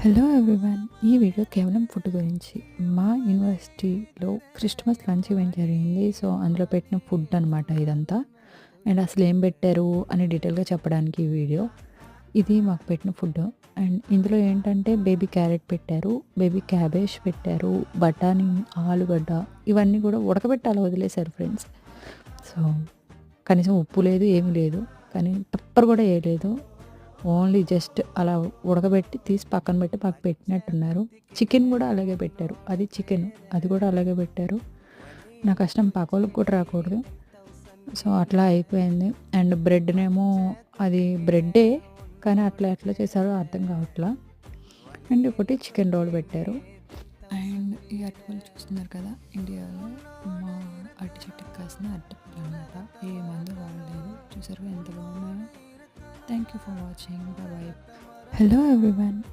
Hello everyone. ఈ video కేవలం food గురించి. మా యూనివర్సిటీలో క్రిస్టమస్ లంచ్ ఈవెంట్ జరిగింది. సో, అందులో పెట్టిన ఫుడ్ అనమాట ఇదంతా. అండ్ అసలు ఏం పెట్టారు అని డీటెయిల్‌గా చెప్పడానికి ఈ వీడియో. ఇది మాకు పెట్టిన ఫుడ్. అండ్ ఇందులో ఏంటంటే బేబీ క్యారెట్ పెట్టారు, బేబీ క్యాబేజ్ పెట్టారు, బఠానీ, ఆలుగడ్డ ఇవన్నీ కూడా ఉడకబెట్టి అలా వదిలేశారు ఫ్రెండ్స్. సో, కనీసం ఉప్పు లేదు, ఏమీ లేదు. కానీ పెప్పర్ కూడా ఏయలేదు. ఓన్లీ జస్ట్ అలా ఉడకబెట్టి తీసి పక్కన పెట్టి మాకు పెట్టినట్టున్నారు. చికెన్ కూడా అలాగే పెట్టారు. అది చికెన్, అది కూడా అలాగే పెట్టారు. నా కష్టం పక్కోళ్ళకి కూడా రాకూడదు. సో, అట్లా అయిపోయింది. అండ్ బ్రెడ్‌నేమో అది బ్రెడ్డే, కానీ అట్లా ఎట్లా చేశారో అర్థం కావట్లా. అండ్ ఒకటి చికెన్ రోల్ పెట్టారు. అండ్ ఈ అరటిపళ్ళు చూస్తున్నారు కదా, ఇండియాలో మా అరటి చెట్టుకి కాసిన అరటిపళ్ళు అనమాట. ఏ మందు వాడలేదు. చూసారుగా ఎంత బాగున్నాయో. Thank you for watching. Bye bye. Hello everyone.